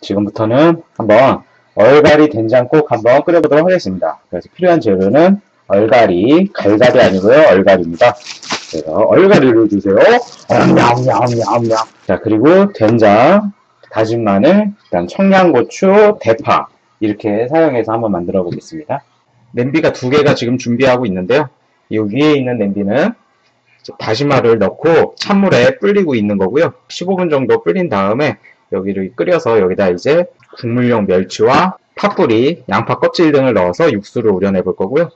지금부터는 한번 얼갈이 된장국 한번 끓여보도록 하겠습니다. 그래서 필요한 재료는 얼갈이, 갈갈이 아니고요. 얼갈이입니다. 그래서 얼갈이를 주세요. 냠냠냠냠. 자, 그리고 된장, 다진 마늘, 그다음 청양고추, 대파 이렇게 사용해서 한번 만들어 보겠습니다. 냄비가 두 개가 지금 준비하고 있는데요. 이 위에 있는 냄비는 다시마를 넣고 찬물에 불리고 있는 거고요. 15분 정도 불린 다음에 여기를 끓여서 여기다 이제 국물용 멸치와 파뿌리, 양파 껍질 등을 넣어서 육수를 우려내 볼 거고요.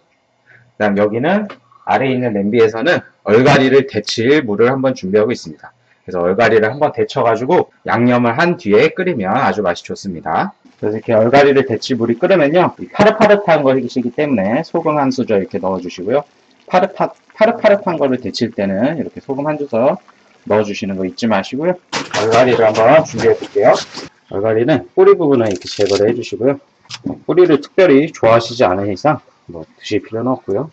그다음 여기는 아래에 있는 냄비에서는 얼갈이를 데칠 물을 한번 준비하고 있습니다. 그래서 얼갈이를 한번 데쳐가지고 양념을 한 뒤에 끓이면 아주 맛이 좋습니다. 그래서 이렇게 얼갈이를 데칠 물이 끓으면요, 파릇파릇한 것이기 때문에 소금 한 수저 이렇게 넣어주시고요. 파릇파릇한 거를 데칠 때는 이렇게 소금 한 수저 넣어주시는 거 잊지 마시고요. 얼갈이를 한번 준비해 볼게요. 얼갈이는 뿌리 부분을 이렇게 제거를 해주시고요. 뿌리를 특별히 좋아하시지 않은 이상 드실 필요는 없고요.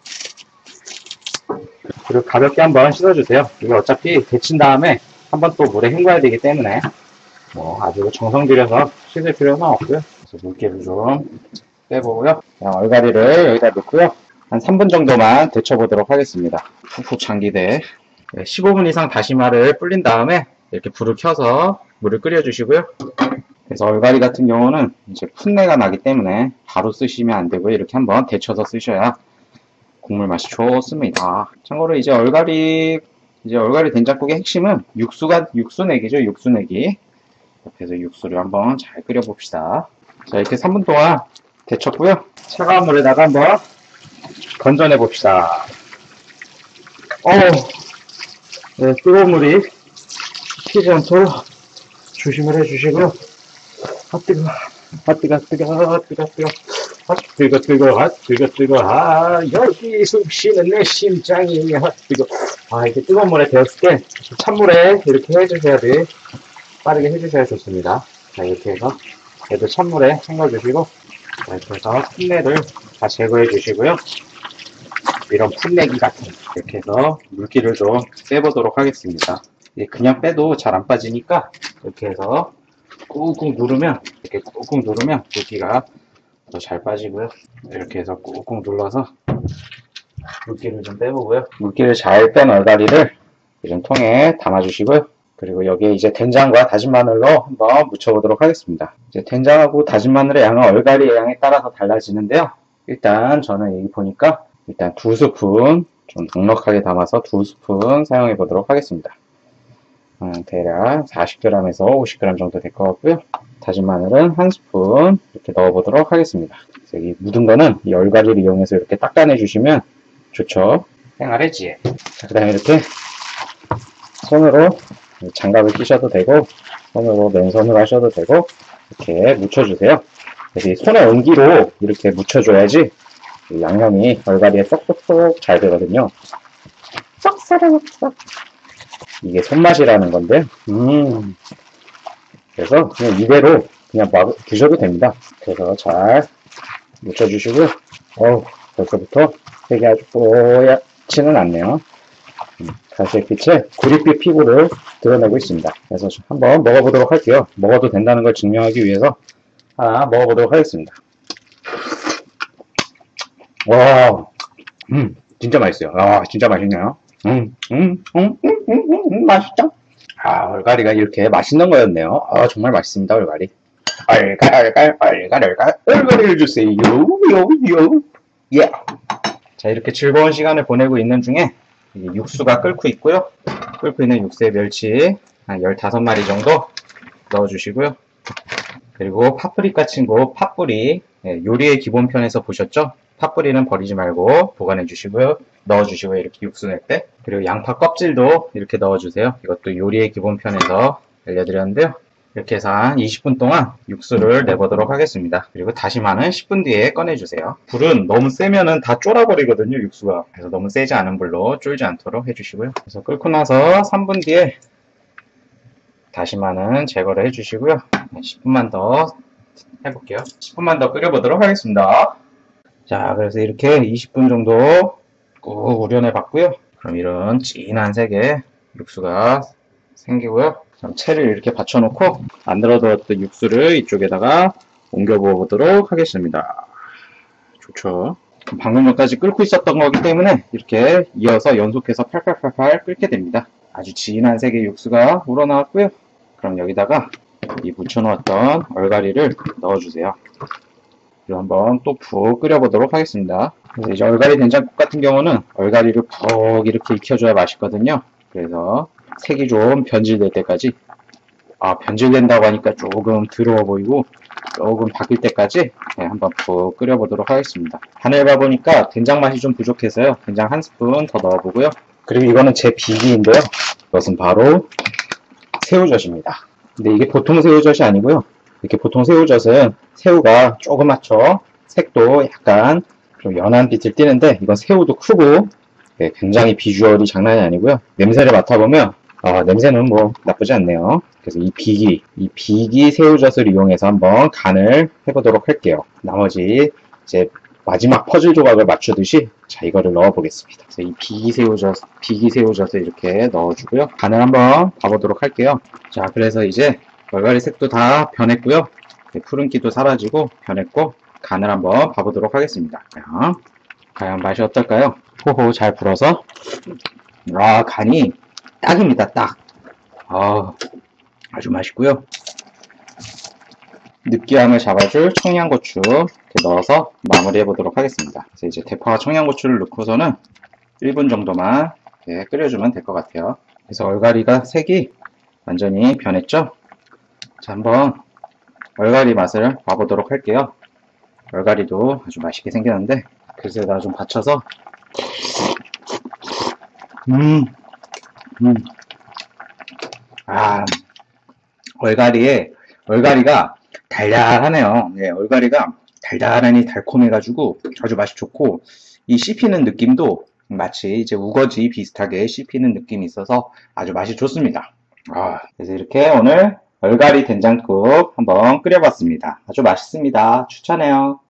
그리고 가볍게 한번 씻어주세요. 이거 어차피 데친 다음에 한번 또 물에 헹궈야 되기 때문에 아주 정성 들여서 씻을 필요는 없고요. 그래서 물기를 좀 빼보고요. 얼갈이를 여기다 넣고요. 한 3분 정도만 데쳐보도록 하겠습니다. 푹푹 잠기되 15분 이상 다시마를 불린 다음에 이렇게 불을 켜서 물을 끓여주시고요. 그래서 얼갈이 같은 경우는 이제 풋내가 나기 때문에 바로 쓰시면 안 되고요. 이렇게 한번 데쳐서 쓰셔야 국물 맛이 좋습니다. 참고로 이제 얼갈이 된장국의 핵심은 육수내기죠. 육수내기. 그래서 육수를 한번 잘 끓여봅시다. 자, 이렇게 3분 동안 데쳤고요. 차가운 물에다가 한번 건져내 봅시다. 네, 뜨거운 물이 튀지 않도록 조심을 해주시고요. 여기 숨쉬는 내 심장이 뜨거. 이렇게 뜨거운 물에 데웠을 때 찬물에 이렇게 해주셔야 돼. 빠르게 해주셔야 좋습니다. 자, 이렇게 해서 얘도 찬물에 헹궈주시고, 이렇게 해서 풋내를 다 제거해 주시고요. 이런 풋내기 같은, 이렇게 해서 물기를 좀 빼보도록 하겠습니다. 그냥 빼도 잘 안 빠지니까 이렇게 해서 꾹꾹 누르면 물기가 더 잘 빠지고요. 이렇게 해서 꾹꾹 눌러서 물기를 좀 빼보고요. 물기를 잘 뺀 얼갈이를 이런 통에 담아주시고요. 그리고 여기에 이제 된장과 다진 마늘로 한번 묻혀보도록 하겠습니다. 이제 된장하고 다진 마늘의 양은 얼갈이의 양에 따라서 달라지는데요. 일단 저는 여기 보니까 일단 2스푼 좀 넉넉하게 담아서 2스푼 사용해 보도록 하겠습니다. 대략 40g에서 50g 정도 될 것 같고요. 다진 마늘은 1스푼 이렇게 넣어보도록 하겠습니다. 여기 묻은 거는 이 얼갈이를 이용해서 이렇게 닦아내 주시면 좋죠. 생활해지에. 자, 그 다음에 이렇게 손으로 장갑을 끼셔도 되고 손으로 맨손으로 하셔도 되고 이렇게 묻혀주세요. 그래서 이 손의 온기로 이렇게 묻혀줘야지 양념이 얼갈이에 쏙쏙쏙 잘 되거든요. 쏙쏙쏙. 이게 손맛이라는 건데, 그래서 그냥 이대로 그냥 막 드셔도 됩니다. 그래서 잘 묻혀주시고요. 벌써부터 색이 아주 뽀얗지는 않네요. 갈색빛의 구릿빛 피부를 드러내고 있습니다. 그래서 한번 먹어보도록 할게요. 먹어도 된다는 걸 증명하기 위해서 하나 먹어보도록 하겠습니다. 와, 진짜 맛있어요. 진짜 맛있네요. 맛있죠? 얼갈이가 이렇게 맛있는 거였네요. 정말 맛있습니다, 얼갈이. 얼갈이를 주세요. 예. 자, 이렇게 즐거운 시간을 보내고 있는 중에 육수가 끓고 있고요. 끓고 있는 육수에 멸치 한 15마리 정도 넣어주시고요. 그리고 파프리카 친구 파뿌리, 요리의 기본편에서 보셨죠? 파뿌리는 버리지 말고 보관해 주시고요. 넣어주시고요. 이렇게 육수 낼 때. 그리고 양파 껍질도 이렇게 넣어주세요. 이것도 요리의 기본편에서 알려드렸는데요. 이렇게 해서 한 20분 동안 육수를 내보도록 하겠습니다. 그리고 다시마는 10분 뒤에 꺼내주세요. 불은 너무 세면은 다 쫄아버리거든요, 육수가. 그래서 너무 세지 않은 불로 쫄지 않도록 해주시고요. 그래서 끓고 나서 3분 뒤에 다시마는 제거를 해주시고요. 10분만 더 해볼게요. 10분만 더 끓여보도록 하겠습니다. 자, 그래서 이렇게 20분 정도 꾹 우려내 봤고요. 그럼 이런 진한 색의 육수가 생기고요. 그럼 채를 이렇게 받쳐놓고 만들어두었던 육수를 이쪽에다가 옮겨 부어보도록 하겠습니다. 좋죠. 방금 전까지 끓고 있었던 거기 때문에 이렇게 이어서 연속해서 팔팔팔팔 끓게 됩니다. 아주 진한 색의 육수가 우러나왔고요. 그럼 여기다가 이 묻혀놓았던 얼갈이를 넣어주세요. 그리고 한번 또 푹 끓여보도록 하겠습니다. 그래서 이제 얼갈이 된장국 같은 경우는 얼갈이를 푹 이렇게 익혀줘야 맛있거든요. 그래서 색이 좀 변질될 때까지, 변질된다고 하니까 조금 더러워 보이고 조금 바뀔 때까지 한번 푹 끓여보도록 하겠습니다. 간을 봐보니까 된장 맛이 좀 부족해서요. 된장 한 스푼 더 넣어보고요. 그리고 이거는 제 비기인데요. 이것은 바로 새우젓입니다. 근데 이게 보통 새우젓이 아니고요. 이렇게 보통 새우젓은 새우가 조그맣죠. 색도 약간 좀 연한 빛을 띠는데 이건 새우도 크고 굉장히 비주얼이 장난이 아니고요. 냄새를 맡아보면 냄새는 뭐 나쁘지 않네요. 그래서 이 비기 새우젓을 이용해서 한번 간을 해보도록 할게요. 나머지 이제 마지막 퍼즐 조각을 맞추듯이 자 이거를 넣어보겠습니다. 그래서 이 비기 새우젓을 이렇게 넣어주고요. 간을 한번 봐보도록 할게요. 자 그래서 이제 얼갈이 색도 다 변했고요. 푸른기도 사라지고 변했고 간을 한번 봐보도록 하겠습니다. 과연 맛이 어떨까요? 호호 잘 불어서 간이 딱입니다. 딱. 아주 맛있고요. 느끼함을 잡아줄 청양고추 이렇게 넣어서 마무리해 보도록 하겠습니다. 그래서 이제 대파와 청양고추를 넣고서는 1분 정도만 끓여주면 될 것 같아요. 그래서 얼갈이가 색이 완전히 변했죠? 자, 한번 얼갈이 맛을 봐보도록 할게요. 얼갈이도 아주 맛있게 생겼는데 그릇에다 좀 받쳐서 얼갈이가 달달하네요. 얼갈이가 달달하니 달콤해가지고 아주 맛이 좋고 이 씹히는 느낌도 마치 이제 우거지 비슷하게 씹히는 느낌이 있어서 아주 맛이 좋습니다. 그래서 이렇게 오늘 얼갈이 된장국 한번 끓여봤습니다. 아주 맛있습니다. 추천해요.